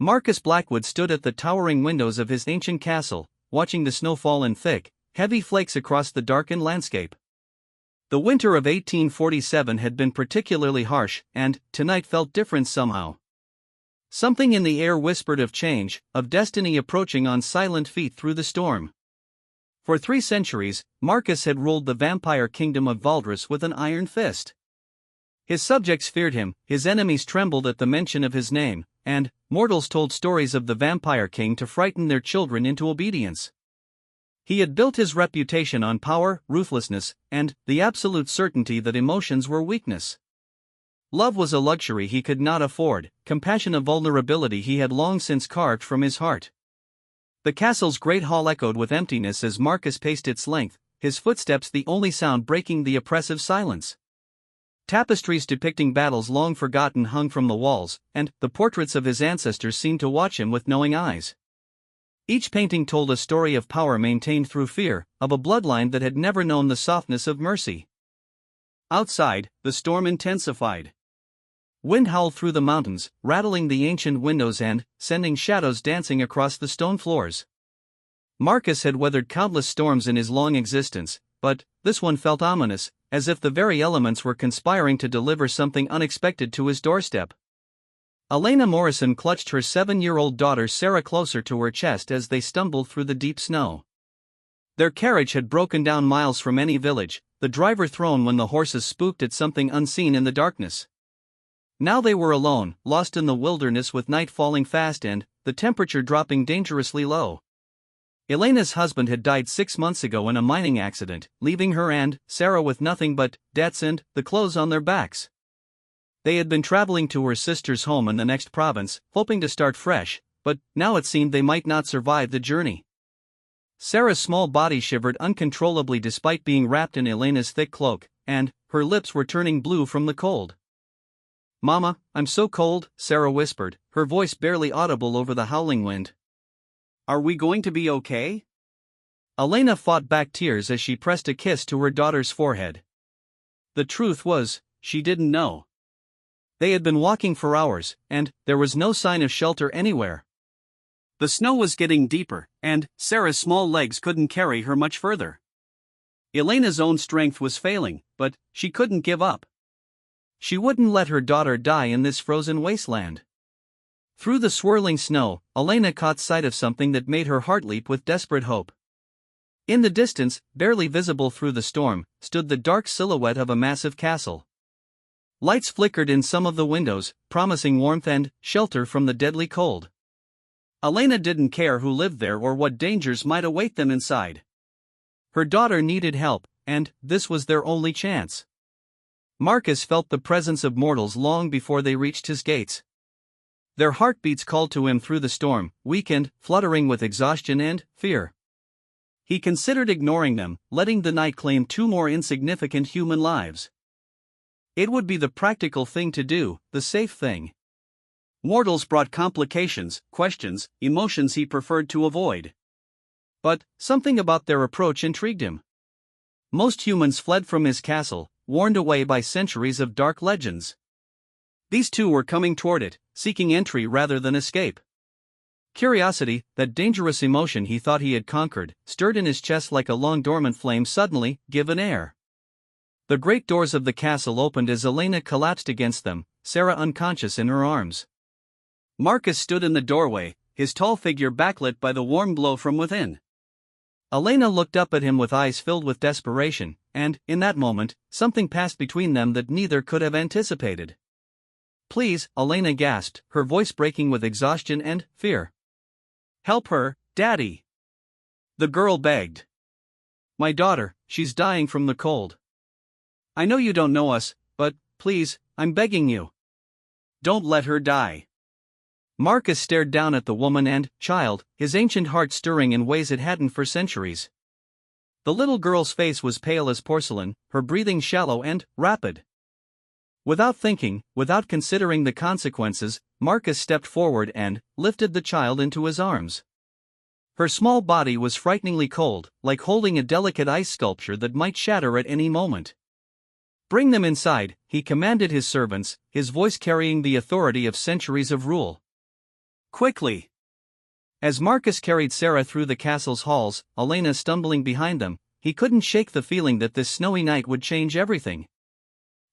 Marcus Blackwood stood at the towering windows of his ancient castle, watching the snow fall in thick, heavy flakes across the darkened landscape. The winter of 1847 had been particularly harsh, and tonight felt different somehow. Something in the air whispered of change, of destiny approaching on silent feet through the storm. For 3 centuries, Marcus had ruled the vampire kingdom of Valdres with an iron fist. His subjects feared him, his enemies trembled at the mention of his name, and mortals told stories of the vampire king to frighten their children into obedience. He had built his reputation on power, ruthlessness, and the absolute certainty that emotions were weakness. Love was a luxury he could not afford, compassion a vulnerability he had long since carved from his heart. The castle's great hall echoed with emptiness as Marcus paced its length, his footsteps the only sound breaking the oppressive silence. Tapestries depicting battles long forgotten hung from the walls, and the portraits of his ancestors seemed to watch him with knowing eyes. Each painting told a story of power maintained through fear, of a bloodline that had never known the softness of mercy. Outside, the storm intensified. Wind howled through the mountains, rattling the ancient windows and sending shadows dancing across the stone floors. Marcus had weathered countless storms in his long existence, but this one felt ominous, as if the very elements were conspiring to deliver something unexpected to his doorstep. Elena Morrison clutched her 7-year-old daughter Sarah closer to her chest as they stumbled through the deep snow. Their carriage had broken down miles from any village, the driver thrown when the horses spooked at something unseen in the darkness. Now they were alone, lost in the wilderness with night falling fast and the temperature dropping dangerously low. Elena's husband had died 6 months ago in a mining accident, leaving her and Sarah with nothing but debts and the clothes on their backs. They had been traveling to her sister's home in the next province, hoping to start fresh, but now it seemed they might not survive the journey. Sarah's small body shivered uncontrollably despite being wrapped in Elena's thick cloak, and her lips were turning blue from the cold. "Mama, I'm so cold," Sarah whispered, her voice barely audible over the howling wind. "Are we going to be okay?" Elena fought back tears as she pressed a kiss to her daughter's forehead. The truth was, she didn't know. They had been walking for hours, and there was no sign of shelter anywhere. The snow was getting deeper, and Sarah's small legs couldn't carry her much further. Elena's own strength was failing, but she couldn't give up. She wouldn't let her daughter die in this frozen wasteland. Through the swirling snow, Elena caught sight of something that made her heart leap with desperate hope. In the distance, barely visible through the storm, stood the dark silhouette of a massive castle. Lights flickered in some of the windows, promising warmth and shelter from the deadly cold. Elena didn't care who lived there or what dangers might await them inside. Her daughter needed help, and this was their only chance. Marcus felt the presence of mortals long before they reached his gates. Their heartbeats called to him through the storm, weakened, fluttering with exhaustion and fear. He considered ignoring them, letting the night claim 2 more insignificant human lives. It would be the practical thing to do, the safe thing. Mortals brought complications, questions, emotions he preferred to avoid. But something about their approach intrigued him. Most humans fled from his castle, warned away by centuries of dark legends. These 2 were coming toward it, seeking entry rather than escape. Curiosity, that dangerous emotion he thought he had conquered, stirred in his chest like a long-dormant flame suddenly given air. The great doors of the castle opened as Elena collapsed against them, Sarah unconscious in her arms. Marcus stood in the doorway, his tall figure backlit by the warm glow from within. Elena looked up at him with eyes filled with desperation, and, in that moment, something passed between them that neither could have anticipated. "Please," Elena gasped, her voice breaking with exhaustion and fear. "Help her, Daddy!" The girl begged. "My daughter, she's dying from the cold. I know you don't know us, but, please, I'm begging you. Don't let her die." Marcus stared down at the woman and child, his ancient heart stirring in ways it hadn't for centuries. The little girl's face was pale as porcelain, her breathing shallow and rapid. Without thinking, without considering the consequences, Marcus stepped forward and lifted the child into his arms. Her small body was frighteningly cold, like holding a delicate ice sculpture that might shatter at any moment. "Bring them inside," he commanded his servants, his voice carrying the authority of centuries of rule. Quickly! As Marcus carried Sarah through the castle's halls, Elena stumbling behind them, he couldn't shake the feeling that this snowy night would change everything.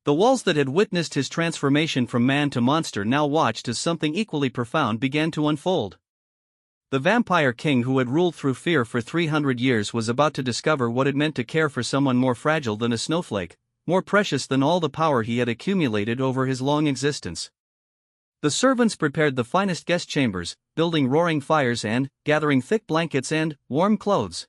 The walls that had witnessed his transformation from man to monster now watched as something equally profound began to unfold. The vampire king who had ruled through fear for 300 years was about to discover what it meant to care for someone more fragile than a snowflake, more precious than all the power he had accumulated over his long existence. The servants prepared the finest guest chambers, building roaring fires and gathering thick blankets and warm clothes.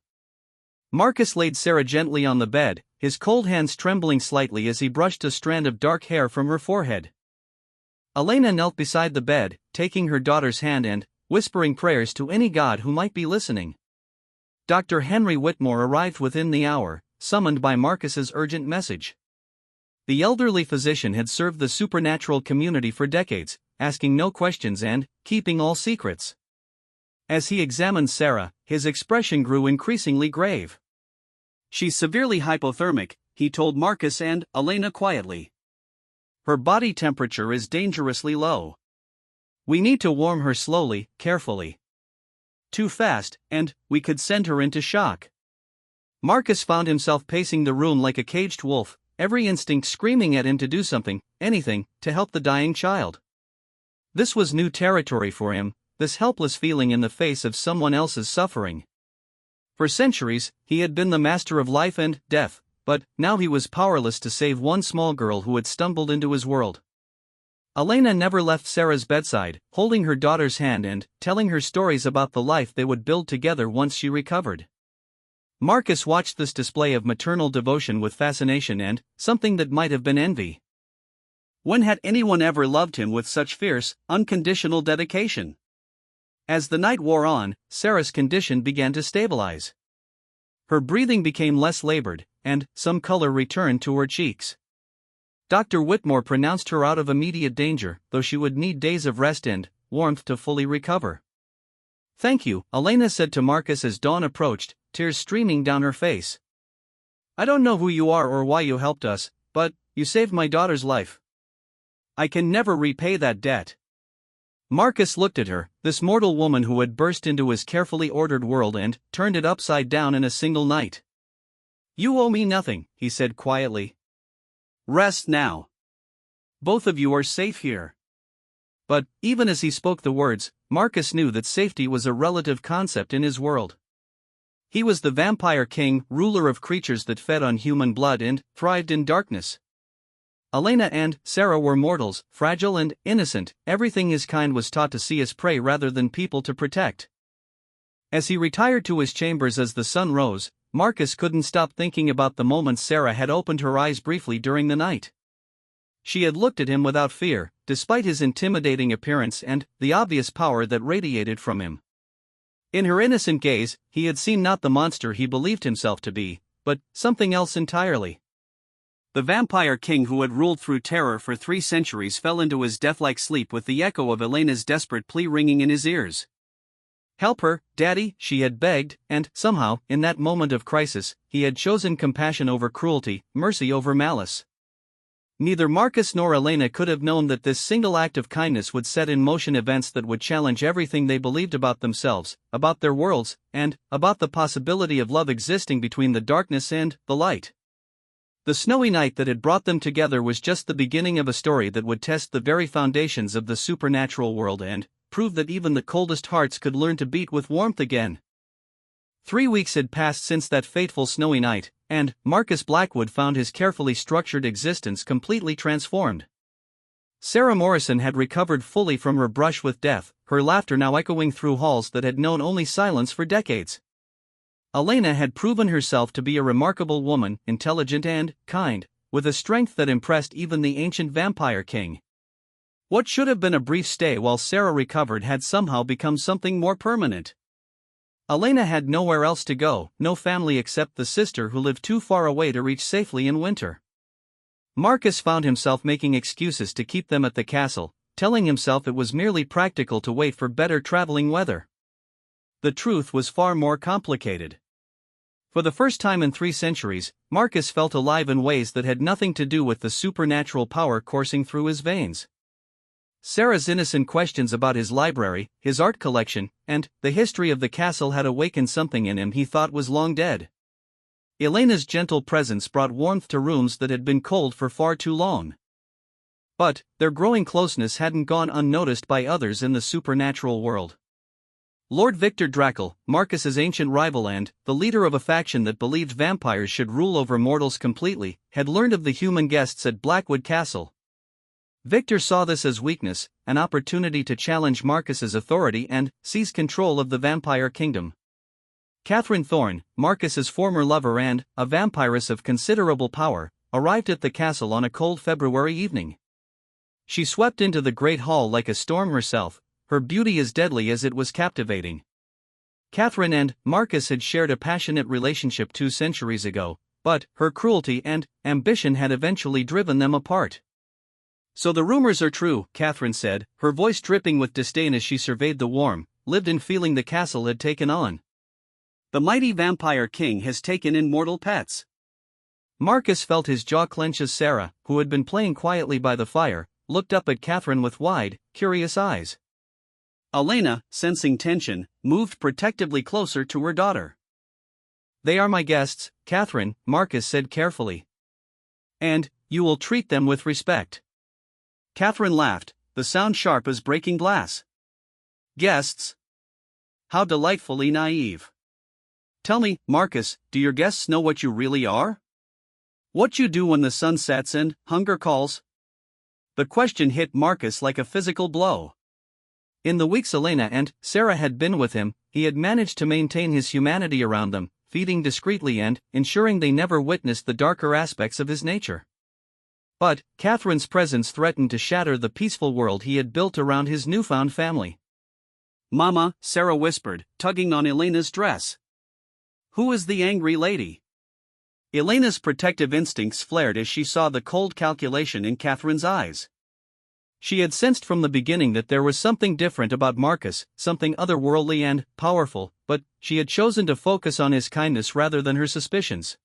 Marcus laid Sarah gently on the bed, his cold hands trembling slightly as he brushed a strand of dark hair from her forehead. Elena knelt beside the bed, taking her daughter's hand and whispering prayers to any god who might be listening. Dr. Henry Whitmore arrived within the hour, summoned by Marcus's urgent message. The elderly physician had served the supernatural community for decades, asking no questions and keeping all secrets. As he examined Sarah, his expression grew increasingly grave. "She's severely hypothermic," he told Marcus and Elena quietly. "Her body temperature is dangerously low. We need to warm her slowly, carefully. Too fast, and we could send her into shock." Marcus found himself pacing the room like a caged wolf, every instinct screaming at him to do something, anything, to help the dying child. This was new territory for him, this helpless feeling in the face of someone else's suffering. For centuries, he had been the master of life and death, but now he was powerless to save one small girl who had stumbled into his world. Elena never left Sarah's bedside, holding her daughter's hand and telling her stories about the life they would build together once she recovered. Marcus watched this display of maternal devotion with fascination and something that might have been envy. When had anyone ever loved him with such fierce, unconditional dedication? As the night wore on, Sarah's condition began to stabilize. Her breathing became less labored, and some color returned to her cheeks. Dr. Whitmore pronounced her out of immediate danger, though she would need days of rest and warmth to fully recover. "Thank you," Elena said to Marcus as dawn approached, tears streaming down her face. "I don't know who you are or why you helped us, but you saved my daughter's life. I can never repay that debt." Marcus looked at her, this mortal woman who had burst into his carefully ordered world and turned it upside down in a single night. "You owe me nothing," he said quietly. "Rest now. Both of you are safe here." But, even as he spoke the words, Marcus knew that safety was a relative concept in his world. He was the vampire king, ruler of creatures that fed on human blood and thrived in darkness. Elena and Sarah were mortals, fragile and innocent, everything his kind was taught to see as prey rather than people to protect. As he retired to his chambers as the sun rose, Marcus couldn't stop thinking about the moments Sarah had opened her eyes briefly during the night. She had looked at him without fear, despite his intimidating appearance and the obvious power that radiated from him. In her innocent gaze, he had seen not the monster he believed himself to be, but something else entirely. The vampire king who had ruled through terror for 3 centuries fell into his death-like sleep with the echo of Elena's desperate plea ringing in his ears. "Help her, Daddy," she had begged, and somehow, in that moment of crisis, he had chosen compassion over cruelty, mercy over malice. Neither Marcus nor Elena could have known that this single act of kindness would set in motion events that would challenge everything they believed about themselves, about their worlds, and about the possibility of love existing between the darkness and the light. The snowy night that had brought them together was just the beginning of a story that would test the very foundations of the supernatural world and prove that even the coldest hearts could learn to beat with warmth again. 3 weeks had passed since that fateful snowy night, and Marcus Blackwood found his carefully structured existence completely transformed. Sarah Morrison had recovered fully from her brush with death, her laughter now echoing through halls that had known only silence for decades. Elena had proven herself to be a remarkable woman, intelligent and kind, with a strength that impressed even the ancient vampire king. What should have been a brief stay while Sarah recovered had somehow become something more permanent. Elena had nowhere else to go, no family except the sister who lived too far away to reach safely in winter. Marcus found himself making excuses to keep them at the castle, telling himself it was merely practical to wait for better traveling weather. The truth was far more complicated. For the first time in 3 centuries, Marcus felt alive in ways that had nothing to do with the supernatural power coursing through his veins. Sarah's innocent questions about his library, his art collection, and the history of the castle had awakened something in him he thought was long dead. Elena's gentle presence brought warmth to rooms that had been cold for far too long. But their growing closeness hadn't gone unnoticed by others in the supernatural world. Lord Victor Drackle, Marcus's ancient rival and the leader of a faction that believed vampires should rule over mortals completely, had learned of the human guests at Blackwood Castle. Victor saw this as weakness, an opportunity to challenge Marcus's authority and seize control of the vampire kingdom. Catherine Thorne, Marcus's former lover and a vampiress of considerable power, arrived at the castle on a cold February evening. She swept into the great hall like a storm herself, her beauty as deadly as it was captivating. Catherine and Marcus had shared a passionate relationship 2 centuries ago, but her cruelty and ambition had eventually driven them apart. "So the rumors are true," Catherine said, her voice dripping with disdain as she surveyed the warm, lived-in feeling the castle had taken on. "The mighty vampire king has taken in mortal pets." Marcus felt his jaw clench as Sarah, who had been playing quietly by the fire, looked up at Catherine with wide, curious eyes. Elena, sensing tension, moved protectively closer to her daughter. "They are my guests, Catherine," Marcus said carefully. "And you will treat them with respect." Catherine laughed, the sound sharp as breaking glass. "Guests? How delightfully naive. Tell me, Marcus, do your guests know what you really are? What you do when the sun sets and hunger calls?" The question hit Marcus like a physical blow. In the weeks Elena and Sarah had been with him, he had managed to maintain his humanity around them, feeding discreetly and ensuring they never witnessed the darker aspects of his nature. But Catherine's presence threatened to shatter the peaceful world he had built around his newfound family. "Mama," Sarah whispered, tugging on Elena's dress. "Who is the angry lady?" Elena's protective instincts flared as she saw the cold calculation in Catherine's eyes. She had sensed from the beginning that there was something different about Marcus, something otherworldly and powerful, but she had chosen to focus on his kindness rather than her suspicions.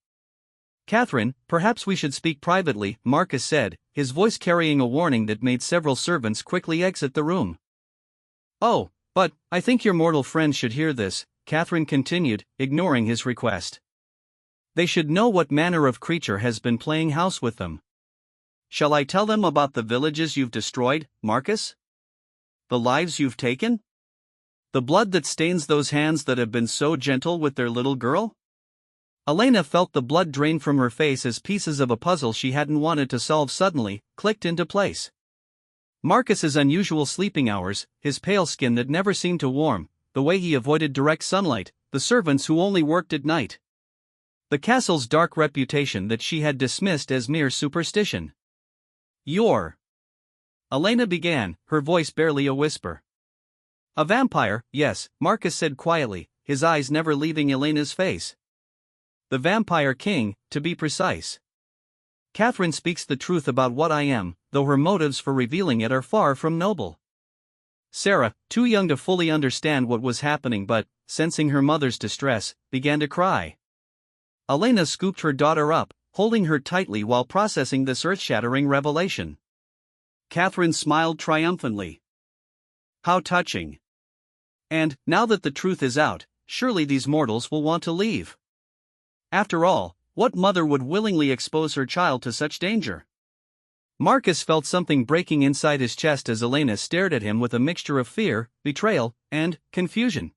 "Catherine, perhaps we should speak privately," Marcus said, his voice carrying a warning that made several servants quickly exit the room. "Oh, but I think your mortal friends should hear this," Catherine continued, ignoring his request. "They should know what manner of creature has been playing house with them." "Shall I tell them about the villages you've destroyed, Marcus? The lives you've taken? The blood that stains those hands that have been so gentle with their little girl?" Elena felt the blood drain from her face as pieces of a puzzle she hadn't wanted to solve suddenly clicked into place. Marcus's unusual sleeping hours, his pale skin that never seemed to warm, the way he avoided direct sunlight, the servants who only worked at night. The castle's dark reputation that she had dismissed as mere superstition. "You're..." Elena began, her voice barely a whisper. "A vampire, yes," Marcus said quietly, his eyes never leaving Elena's face. "The Vampire King, to be precise. Catherine speaks the truth about what I am, though her motives for revealing it are far from noble." Sarah, too young to fully understand what was happening but, sensing her mother's distress, began to cry. Elena scooped her daughter up, holding her tightly while processing this earth-shattering revelation. Catherine smiled triumphantly. "How touching. And, now that the truth is out, surely these mortals will want to leave. After all, what mother would willingly expose her child to such danger?" Marcus felt something breaking inside his chest as Elena stared at him with a mixture of fear, betrayal, and confusion.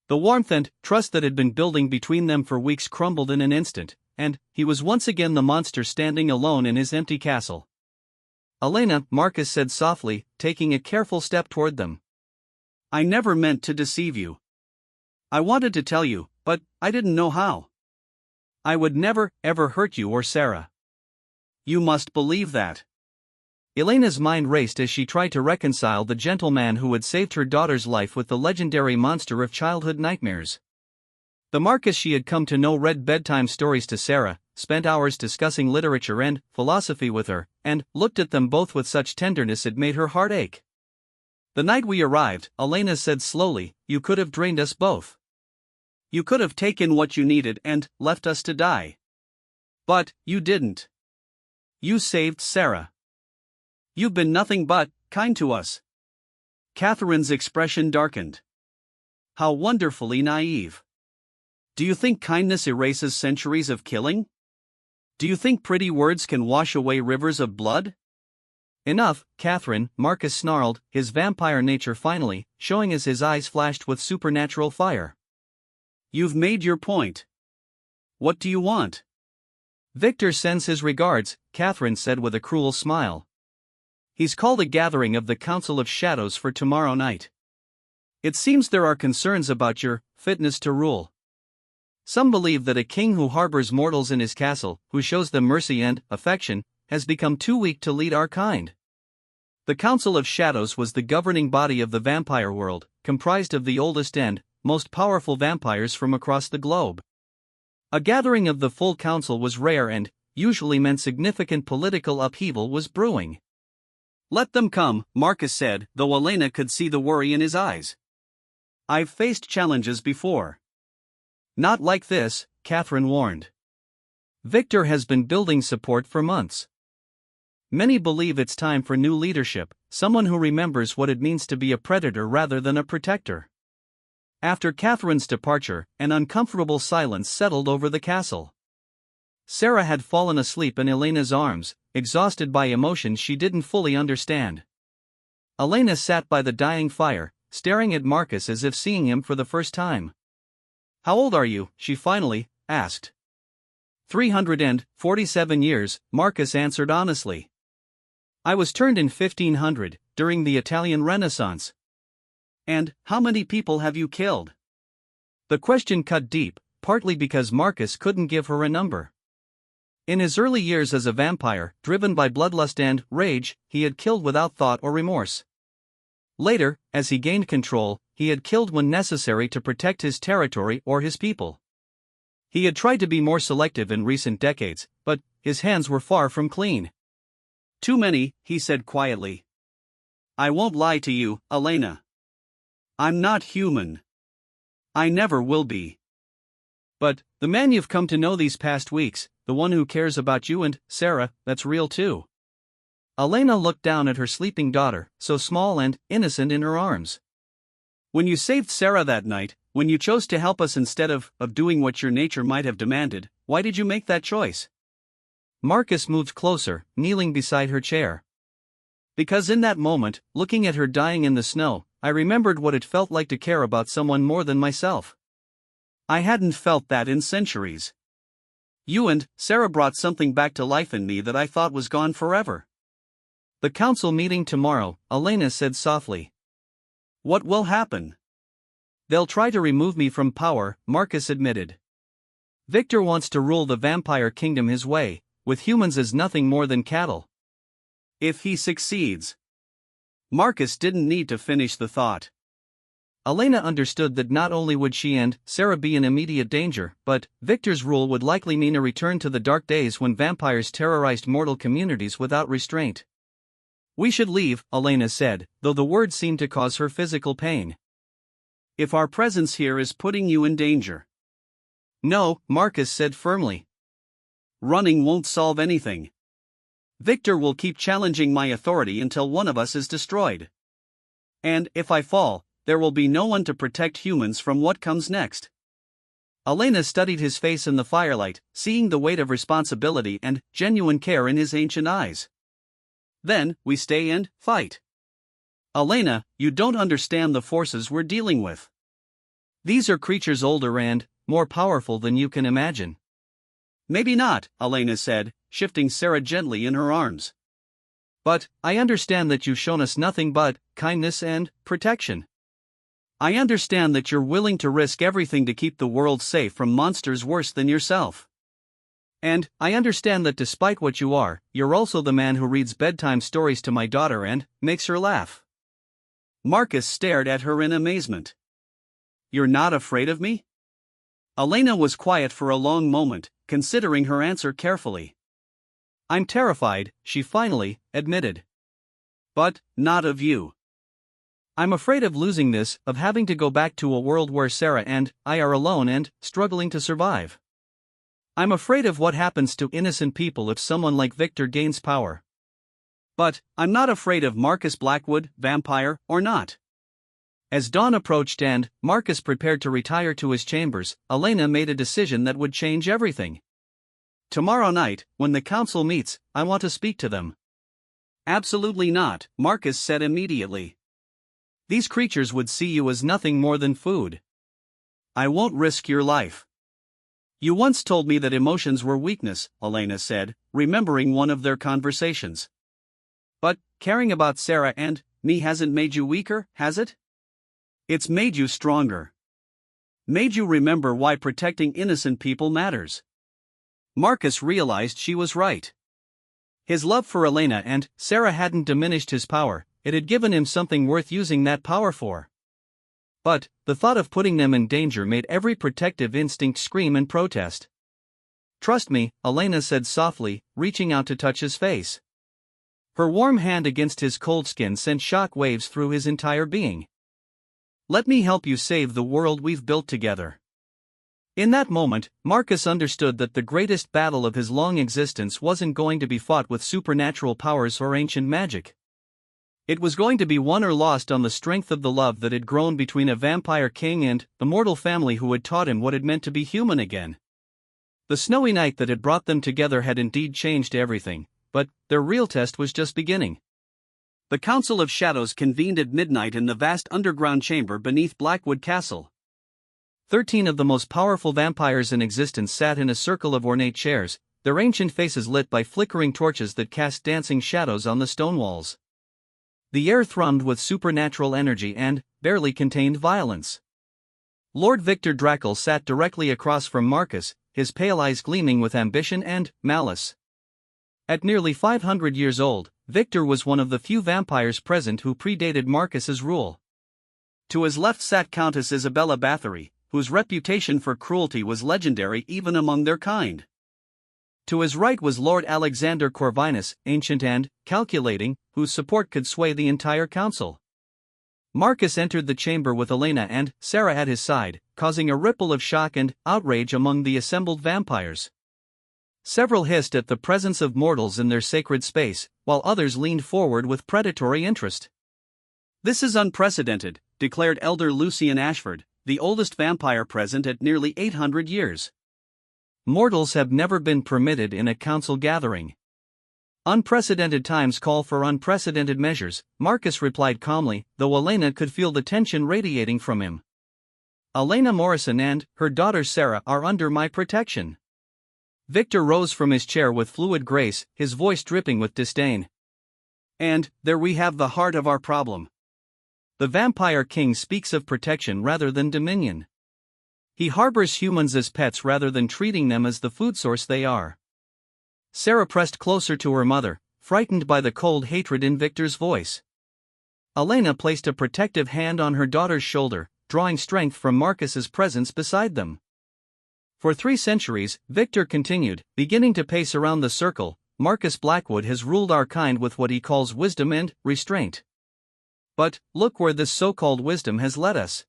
The warmth and trust that had been building between them for weeks crumbled in an instant, and he was once again the monster standing alone in his empty castle. "Elena," Marcus said softly, taking a careful step toward them. "I never meant to deceive you. I wanted to tell you, but I didn't know how. I would never, ever hurt you or Sarah. You must believe that." Elena's mind raced as she tried to reconcile the gentleman who had saved her daughter's life with the legendary monster of childhood nightmares. The Marcus she had come to know read bedtime stories to Sarah, spent hours discussing literature and philosophy with her, and looked at them both with such tenderness it made her heart ache. "The night we arrived," Elena said slowly, "you could have drained us both. You could have taken what you needed and left us to die. But you didn't. You saved Sarah. You've been nothing but kind to us. Catherine's expression darkened. How wonderfully naive. Do you think kindness erases centuries of killing? Do you think pretty words can wash away rivers of blood? Enough, Catherine, Marcus snarled, his vampire nature finally showing as his eyes flashed with supernatural fire. You've made your point. What do you want? Victor sends his regards, Catherine said with a cruel smile. He's called a gathering of the Council of Shadows for tomorrow night. It seems there are concerns about your fitness to rule. Some believe that a king who harbors mortals in his castle, who shows them mercy and affection, has become too weak to lead our kind. The Council of Shadows was the governing body of the vampire world, comprised of the oldest and most powerful vampires from across the globe. A gathering of the full council was rare and usually meant significant political upheaval was brewing. Let them come, Marcus said, though Elena could see the worry in his eyes. I've faced challenges before. Not like this, Catherine warned. Victor has been building support for months. Many believe it's time for new leadership, someone who remembers what it means to be a predator rather than a protector. After Catherine's departure, an uncomfortable silence settled over the castle. Sarah had fallen asleep in Elena's arms, exhausted by emotions she didn't fully understand. Elena sat by the dying fire, staring at Marcus as if seeing him for the first time. How old are you? She finally asked. 347 years, Marcus answered honestly. I was turned in 1500, during the Italian Renaissance. And how many people have you killed? The question cut deep, partly because Marcus couldn't give her a number. In his early years as a vampire, driven by bloodlust and rage, he had killed without thought or remorse. Later, as he gained control, he had killed when necessary to protect his territory or his people. He had tried to be more selective in recent decades, but his hands were far from clean. Too many, he said quietly. I won't lie to you, Elena. I'm not human. I never will be. But the man you've come to know these past weeks, the one who cares about you and Sarah, that's real too. Elena looked down at her sleeping daughter, so small and innocent in her arms. When you saved Sarah that night, when you chose to help us instead of doing what your nature might have demanded, why did you make that choice? Marcus moved closer, kneeling beside her chair. Because in that moment, looking at her dying in the snow, I remembered what it felt like to care about someone more than myself. I hadn't felt that in centuries. You and Sarah brought something back to life in me that I thought was gone forever. The council meeting tomorrow, Elena said softly. What will happen? They'll try to remove me from power, Marcus admitted. Victor wants to rule the vampire kingdom his way, with humans as nothing more than cattle. If he succeeds. Marcus didn't need to finish the thought. Elena understood that not only would she and Sarah be in immediate danger, but Victor's rule would likely mean a return to the dark days when vampires terrorized mortal communities without restraint. We should leave, Elena said, though the words seemed to cause her physical pain. If our presence here is putting you in danger. No, Marcus said firmly. Running won't solve anything. Victor will keep challenging my authority until one of us is destroyed. And if I fall, there will be no one to protect humans from what comes next. Elena studied his face in the firelight, seeing the weight of responsibility and genuine care in his ancient eyes. Then, we stay and fight. Elena, you don't understand the forces we're dealing with. These are creatures older and more powerful than you can imagine. Maybe not, Elena said, shifting Sarah gently in her arms. But I understand that you've shown us nothing but kindness and protection. I understand that you're willing to risk everything to keep the world safe from monsters worse than yourself. And I understand that despite what you are, you're also the man who reads bedtime stories to my daughter and makes her laugh. Marcus stared at her in amazement. You're not afraid of me? Elena was quiet for a long moment, considering her answer carefully. I'm terrified, she finally admitted. But not of you. I'm afraid of losing this, of having to go back to a world where Sarah and I are alone and struggling to survive. I'm afraid of what happens to innocent people if someone like Victor gains power. But, I'm not afraid of Marcus Blackwood, vampire or not. As dawn approached and Marcus prepared to retire to his chambers, Elena made a decision that would change everything. Tomorrow night, when the council meets, I want to speak to them. Absolutely not, Marcus said immediately. These creatures would see you as nothing more than food. I won't risk your life. You once told me that emotions were weakness, Elena said, remembering one of their conversations. But, caring about Sarah and me hasn't made you weaker, has it? It's made you stronger. Made you remember why protecting innocent people matters. Marcus realized she was right. His love for Elena and Sarah hadn't diminished his power, it had given him something worth using that power for. But, the thought of putting them in danger made every protective instinct scream in protest. Trust me, Elena said softly, reaching out to touch his face. Her warm hand against his cold skin sent shock waves through his entire being. Let me help you save the world we've built together. In that moment, Marcus understood that the greatest battle of his long existence wasn't going to be fought with supernatural powers or ancient magic. It was going to be won or lost on the strength of the love that had grown between a vampire king and the mortal family who had taught him what it meant to be human again. The snowy night that had brought them together had indeed changed everything, but their real test was just beginning. The Council of Shadows convened at midnight in the vast underground chamber beneath Blackwood Castle. 13 of the most powerful vampires in existence sat in a circle of ornate chairs, their ancient faces lit by flickering torches that cast dancing shadows on the stone walls. The air thrummed with supernatural energy and barely contained violence. Lord Victor Drackle sat directly across from Marcus, his pale eyes gleaming with ambition and malice. At nearly 500 years old, Victor was one of the few vampires present who predated Marcus's rule. To his left sat Countess Isabella Bathory, whose reputation for cruelty was legendary even among their kind. To his right was Lord Alexander Corvinus, ancient and calculating, whose support could sway the entire council. Marcus entered the chamber with Elena and Sarah at his side, causing a ripple of shock and outrage among the assembled vampires. Several hissed at the presence of mortals in their sacred space, while others leaned forward with predatory interest. This is unprecedented, declared Elder Lucian Ashford, the oldest vampire present at nearly 800 years. Mortals have never been permitted in a council gathering. Unprecedented times call for unprecedented measures, Marcus replied calmly, though Elena could feel the tension radiating from him. Elena Morrison and her daughter Sarah are under my protection. Victor rose from his chair with fluid grace, his voice dripping with disdain. And there we have the heart of our problem. The Vampire King speaks of protection rather than dominion. He harbors humans as pets rather than treating them as the food source they are. Sarah pressed closer to her mother, frightened by the cold hatred in Victor's voice. Elena placed a protective hand on her daughter's shoulder, drawing strength from Marcus's presence beside them. For 3 centuries, Victor continued, beginning to pace around the circle, Marcus Blackwood has ruled our kind with what he calls wisdom and restraint. But, look where this so-called wisdom has led us.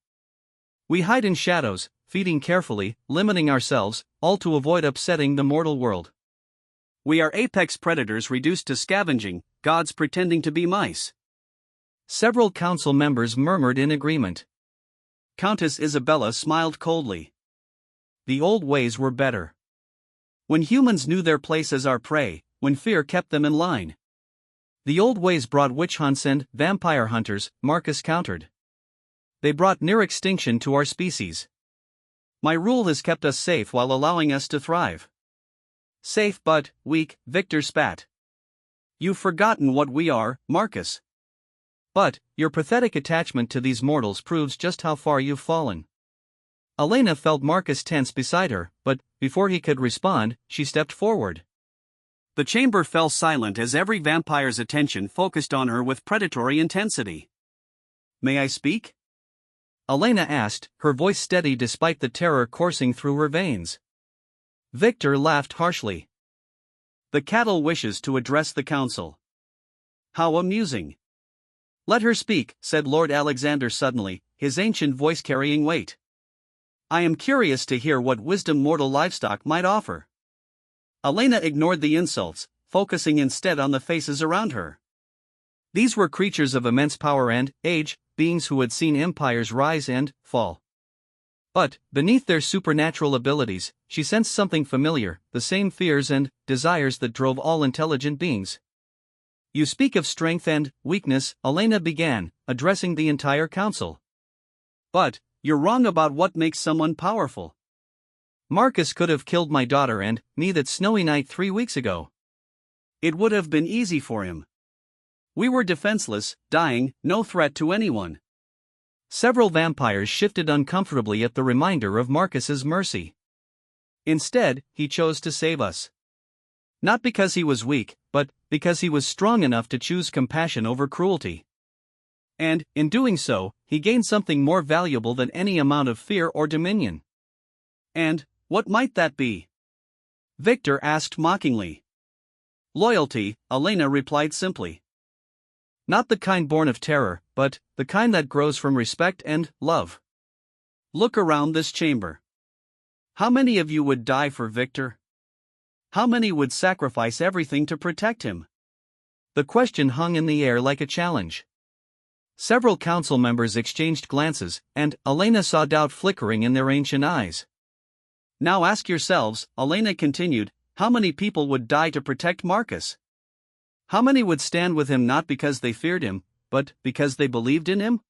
We hide in shadows, feeding carefully, limiting ourselves, all to avoid upsetting the mortal world. We are apex predators reduced to scavenging, gods pretending to be mice. Several council members murmured in agreement. Countess Isabella smiled coldly. The old ways were better. When humans knew their place as our prey, when fear kept them in line. The old ways brought witch hunts and vampire hunters, Marcus countered. They brought near extinction to our species. My rule has kept us safe while allowing us to thrive. Safe but weak, Victor spat. You've forgotten what we are, Marcus. But your pathetic attachment to these mortals proves just how far you've fallen. Elena felt Marcus tense beside her, but before he could respond, she stepped forward. The chamber fell silent as every vampire's attention focused on her with predatory intensity. May I speak? Elena asked, her voice steady despite the terror coursing through her veins. Victor laughed harshly. The cattle wishes to address the council. How amusing. Let her speak, said Lord Alexander suddenly, his ancient voice carrying weight. I am curious to hear what wisdom mortal livestock might offer. Elena ignored the insults, focusing instead on the faces around her. These were creatures of immense power and age, beings who had seen empires rise and fall. But, beneath their supernatural abilities, she sensed something familiar, the same fears and desires that drove all intelligent beings. You speak of strength and weakness, Elena began, addressing the entire council. But, you're wrong about what makes someone powerful. Marcus could have killed my daughter and me that snowy night 3 weeks ago. It would have been easy for him. We were defenseless, dying, no threat to anyone. Several vampires shifted uncomfortably at the reminder of Marcus's mercy. Instead, he chose to save us. Not because he was weak, but because he was strong enough to choose compassion over cruelty. And, in doing so, he gained something more valuable than any amount of fear or dominion. And, what might that be? Victor asked mockingly. Loyalty, Elena replied simply. Not the kind born of terror, but the kind that grows from respect and love. Look around this chamber. How many of you would die for Victor? How many would sacrifice everything to protect him? The question hung in the air like a challenge. Several council members exchanged glances, and Elena saw doubt flickering in their ancient eyes. Now ask yourselves, Elena continued, how many people would die to protect Marcus? How many would stand with him not because they feared him, but because they believed in him?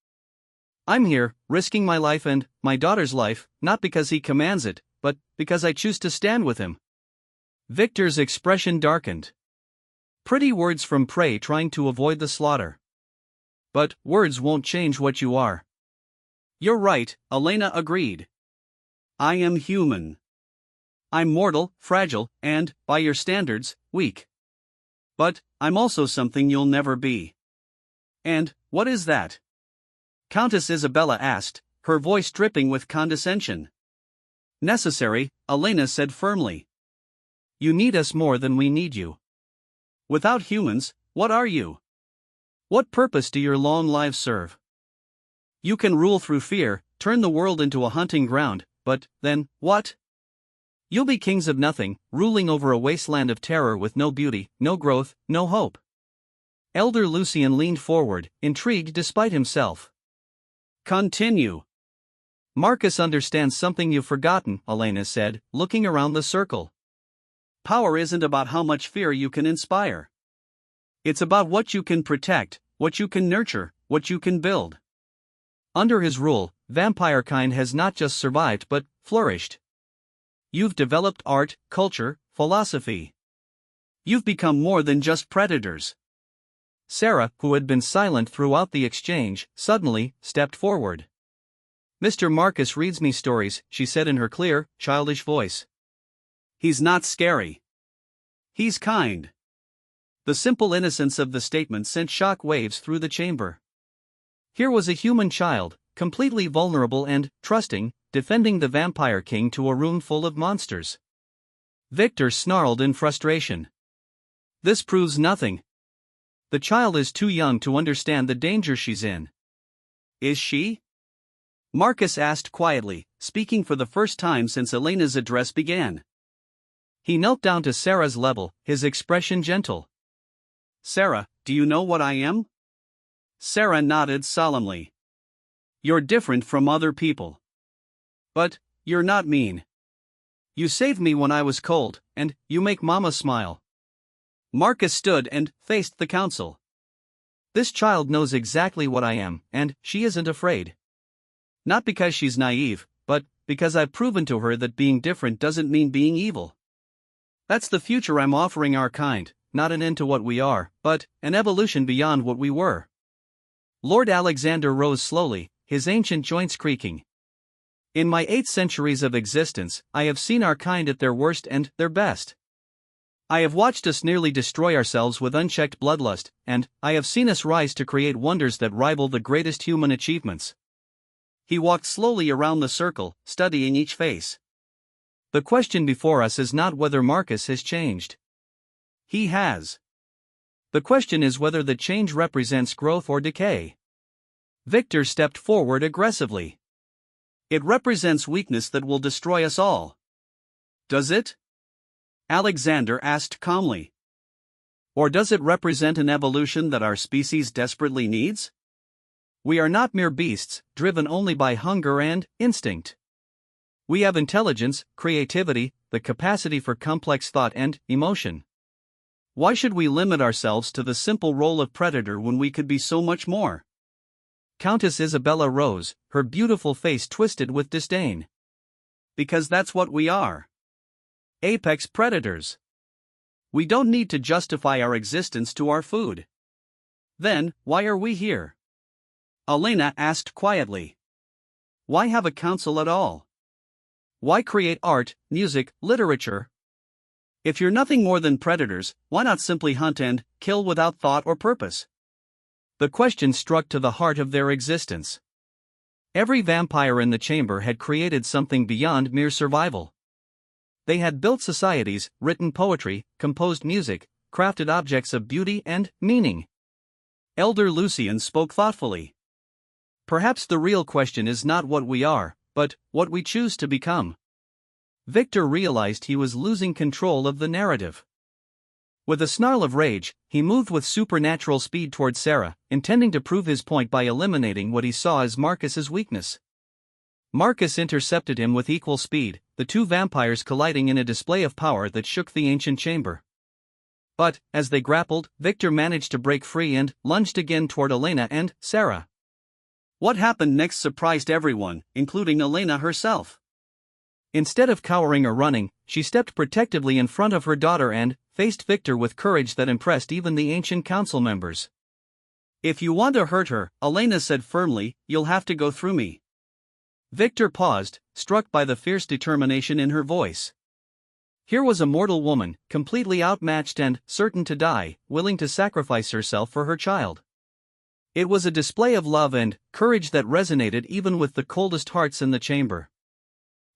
I'm here, risking my life and my daughter's life, not because he commands it, but because I choose to stand with him. Victor's expression darkened. Pretty words from prey trying to avoid the slaughter. But words won't change what you are. You're right, Elena agreed. I am human. I'm mortal, fragile, and, by your standards, weak. But, I'm also something you'll never be. And, what is that? Countess Isabella asked, her voice dripping with condescension. Necessary, Elena said firmly. You need us more than we need you. Without humans, what are you? What purpose do your long lives serve? You can rule through fear, turn the world into a hunting ground, but, then, what? You'll be kings of nothing, ruling over a wasteland of terror with no beauty, no growth, no hope. Elder Lucian leaned forward, intrigued despite himself. Continue. Marcus understands something you've forgotten, Elena said, looking around the circle. Power isn't about how much fear you can inspire. It's about what you can protect, what you can nurture, what you can build. Under his rule, vampire kind has not just survived but flourished. You've developed art, culture, philosophy. You've become more than just predators. Sarah, who had been silent throughout the exchange, suddenly stepped forward. Mr. Marcus reads me stories, she said in her clear, childish voice. He's not scary. He's kind. The simple innocence of the statement sent shock waves through the chamber. Here was a human child, completely vulnerable and trusting, defending the vampire king to a room full of monsters. Victor snarled in frustration. This proves nothing. The child is too young to understand the danger she's in. Is she? Marcus asked quietly, speaking for the first time since Elena's address began. He knelt down to Sarah's level, his expression gentle. Sarah, do you know what I am? Sarah nodded solemnly. You're different from other people. But, you're not mean. You saved me when I was cold, and you make Mama smile. Marcus stood and faced the council. This child knows exactly what I am, and she isn't afraid. Not because she's naive, but because I've proven to her that being different doesn't mean being evil. That's the future I'm offering our kind, not an end to what we are, but an evolution beyond what we were. Lord Alexander rose slowly, his ancient joints creaking. In my 8 centuries of existence, I have seen our kind at their worst and their best. I have watched us nearly destroy ourselves with unchecked bloodlust, and I have seen us rise to create wonders that rival the greatest human achievements. He walked slowly around the circle, studying each face. The question before us is not whether Marcus has changed. He has. The question is whether the change represents growth or decay. Victor stepped forward aggressively. It represents weakness that will destroy us all. Does it? Alexander asked calmly. Or does it represent an evolution that our species desperately needs? We are not mere beasts, driven only by hunger and instinct. We have intelligence, creativity, the capacity for complex thought and emotion. Why should we limit ourselves to the simple role of predator when we could be so much more? Countess Isabella rose, her beautiful face twisted with disdain. Because that's what we are. Apex predators. We don't need to justify our existence to our food. Then, why are we here? Elena asked quietly. Why have a council at all? Why create art, music, literature? If you're nothing more than predators, why not simply hunt and kill without thought or purpose? The question struck to the heart of their existence. Every vampire in the chamber had created something beyond mere survival. They had built societies, written poetry, composed music, crafted objects of beauty and meaning. Elder Lucian spoke thoughtfully. Perhaps the real question is not what we are, but what we choose to become. Victor realized he was losing control of the narrative. With a snarl of rage, he moved with supernatural speed toward Sarah, intending to prove his point by eliminating what he saw as Marcus's weakness. Marcus intercepted him with equal speed, the two vampires colliding in a display of power that shook the ancient chamber. But, as they grappled, Victor managed to break free and lunged again toward Elena and Sarah. What happened next surprised everyone, including Elena herself. Instead of cowering or running, she stepped protectively in front of her daughter and faced Victor with courage that impressed even the ancient council members. If you want to hurt her, Elena said firmly, you'll have to go through me. Victor paused, struck by the fierce determination in her voice. Here was a mortal woman, completely outmatched and certain to die, willing to sacrifice herself for her child. It was a display of love and courage that resonated even with the coldest hearts in the chamber.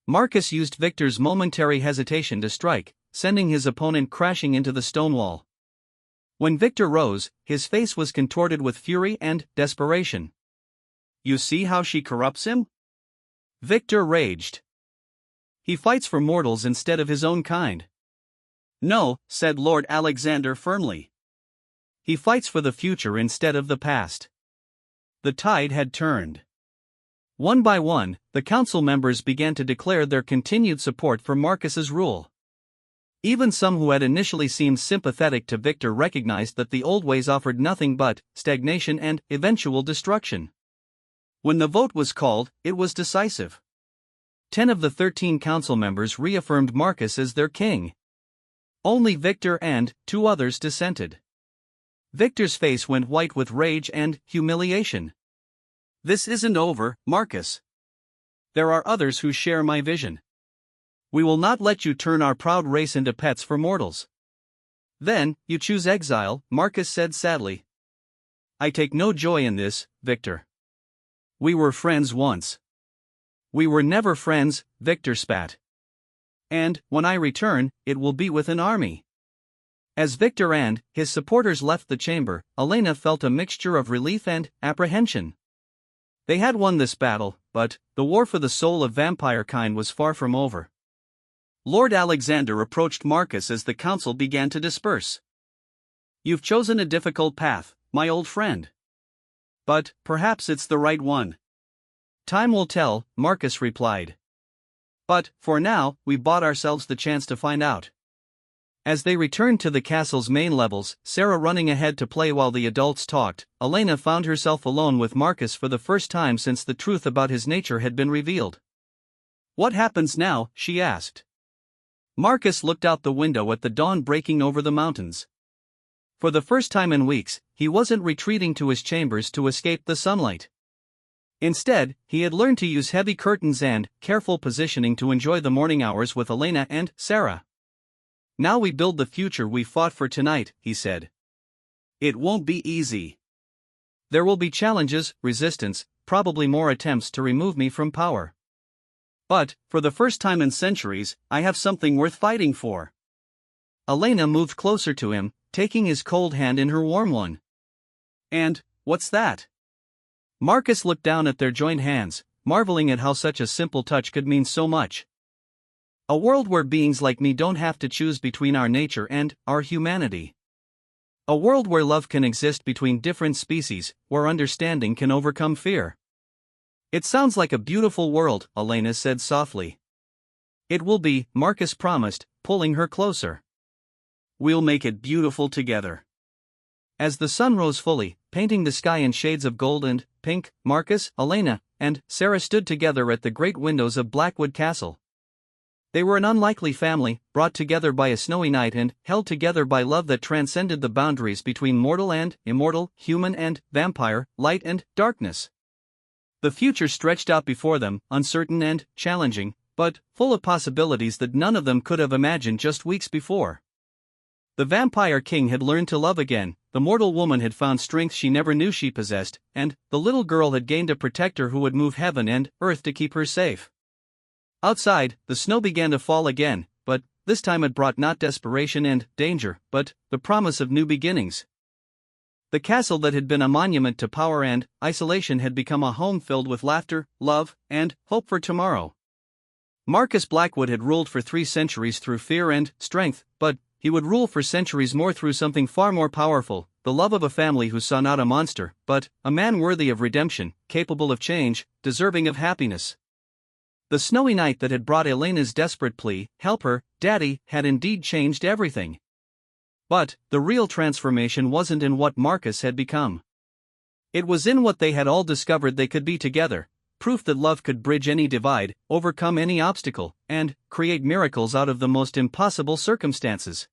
Marcus used Victor's momentary hesitation to strike, sending his opponent crashing into the stone wall. When Victor rose, his face was contorted with fury and desperation. You see how she corrupts him? Victor raged. He fights for mortals instead of his own kind. No, said Lord Alexander firmly. He fights for the future instead of the past. The tide had turned. One by one, the council members began to declare their continued support for Marcus's rule. Even some who had initially seemed sympathetic to Victor recognized that the old ways offered nothing but stagnation and eventual destruction. When the vote was called, it was decisive. 10 of the 13 council members reaffirmed Marcus as their king. Only Victor and 2 others dissented. Victor's face went white with rage and humiliation. This isn't over, Marcus. There are others who share my vision. We will not let you turn our proud race into pets for mortals. Then, you choose exile, Marcus said sadly. I take no joy in this, Victor. We were friends once. We were never friends, Victor spat. And, when I return, it will be with an army. As Victor and his supporters left the chamber, Elena felt a mixture of relief and apprehension. They had won this battle, but the war for the soul of vampire kind was far from over. Lord Alexander approached Marcus as the council began to disperse. You've chosen a difficult path, my old friend. But perhaps it's the right one. Time will tell, Marcus replied. But, for now, we've bought ourselves the chance to find out. As they returned to the castle's main levels, Sarah running ahead to play while the adults talked, Elena found herself alone with Marcus for the first time since the truth about his nature had been revealed. What happens now? She asked. Marcus looked out the window at the dawn breaking over the mountains. For the first time in weeks, he wasn't retreating to his chambers to escape the sunlight. Instead, he had learned to use heavy curtains and careful positioning to enjoy the morning hours with Elena and Sarah. Now we build the future we fought for tonight, he said. It won't be easy. There will be challenges, resistance, probably more attempts to remove me from power. But, for the first time in centuries, I have something worth fighting for. Elena moved closer to him, taking his cold hand in her warm one. And, what's that? Marcus looked down at their joined hands, marveling at how such a simple touch could mean so much. A world where beings like me don't have to choose between our nature and our humanity. A world where love can exist between different species, where understanding can overcome fear. It sounds like a beautiful world, Elena said softly. It will be, Marcus promised, pulling her closer. We'll make it beautiful together. As the sun rose fully, painting the sky in shades of gold and pink, Marcus, Elena, and Sarah stood together at the great windows of Blackwood Castle. They were an unlikely family, brought together by a snowy night and held together by love that transcended the boundaries between mortal and immortal, human and vampire, light and darkness. The future stretched out before them, uncertain and challenging, but full of possibilities that none of them could have imagined just weeks before. The vampire king had learned to love again, the mortal woman had found strength she never knew she possessed, and the little girl had gained a protector who would move heaven and earth to keep her safe. Outside, the snow began to fall again, but this time it brought not desperation and danger, but the promise of new beginnings. The castle that had been a monument to power and isolation had become a home filled with laughter, love, and hope for tomorrow. Marcus Blackwood had ruled for 3 centuries through fear and strength, but he would rule for centuries more through something far more powerful, the love of a family who saw not a monster, but a man worthy of redemption, capable of change, deserving of happiness. The snowy night that had brought Elena's desperate plea, "Help her, Daddy," had indeed changed everything. But the real transformation wasn't in what Marcus had become. It was in what they had all discovered they could be together, proof that love could bridge any divide, overcome any obstacle, and create miracles out of the most impossible circumstances.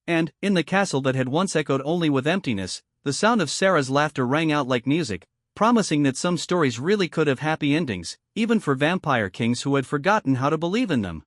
And, in the castle that had once echoed only with emptiness, the sound of Sarah's laughter rang out like music, promising that some stories really could have happy endings, even for vampire kings who had forgotten how to believe in them.